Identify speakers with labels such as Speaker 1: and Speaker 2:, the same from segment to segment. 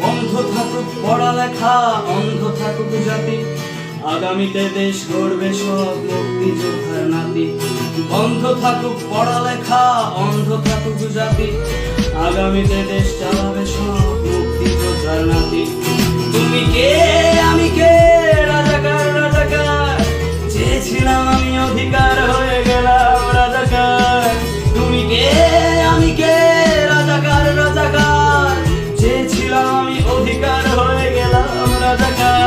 Speaker 1: বন্ধ থাকুক পড়ালেখা, অন্ধ থাকুক জাতি, আগামীতে দেশ গড়বে সব মুক্তিযোদ্ধার নাতি। বন্ধ থাকুক পড়ালেখা, অন্ধ থাকুক জাতি, আগামীতে দেশ চালাবে সব মুক্তিযোদ্ধার নাতি। তুমি কে আমি কে, রাজাকার রাজাকার, চেয়েছিলাম আমি অধিকার হয়ে গেলাম রাজাকার। তুমি কে আমি কে, রাজাকার রাজাকার, চেয়েছিলাম আমি অধিকার হয়ে গেলাম রাজাকার।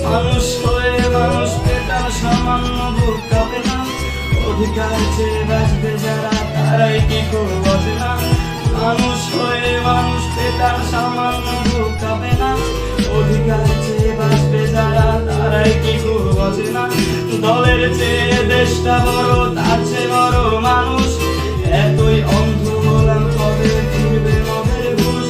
Speaker 1: মানুষ হয়ে মানুষ পেটার সামান্য বুক কাঁপে না, অধিকার চেয়ে বাঁচবে যারা তারাই কি করব বোঝে না। মানুষ হয়ে মানুষ পেটার সামান্য বুক কাঁপে না, অধিকার চেয়ে বাঁচবে যারা তারাই কি করব বোঝে না। দলের চেয়ে দেশটা বড়, তার চেয়ে বড় মানুষ, এতই অন্ধ হলাম কবে ফিরবে মনের ঘুষ।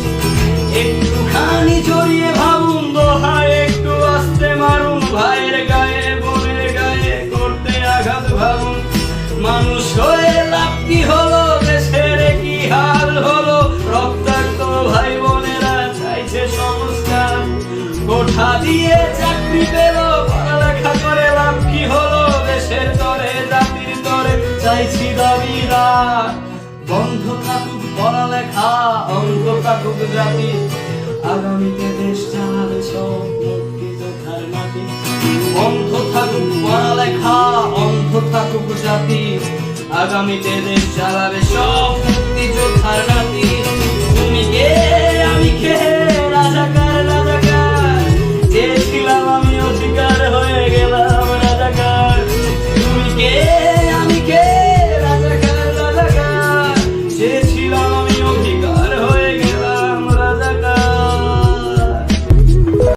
Speaker 1: একটুখানি জড়িয়ে ভাবুন দোহায়, একটু আস্তে মারুন ভাইয়ের গায়ে বোনের গায়ে করতে আঘাত ভাবুন। মানুষ হয়ে লাভ কি হলো, দেশের কি হাল হলো, রক্তাক্ত ভাই বোনেরা চাইছে সংস্কার। কোঠা দিয়ে চাকরি পেল, পড়ালেখা করে লাভ কি হলো, দেশের তরে জাতির তরে চাইছি দাবিদার। বন্ধ থাকুক পড়ালেখা, অন্ধ থাকুক জাতি, আগামীতে দেশ চালাবে সব মুক্তিযোদ্ধার নাতি। বন্ধ থাকুক পড়ালেখা, অন্ধ থাকুক জাতি, আগামীতে দেশ চালাবে সব মুক্তিযোদ্ধার নাতি।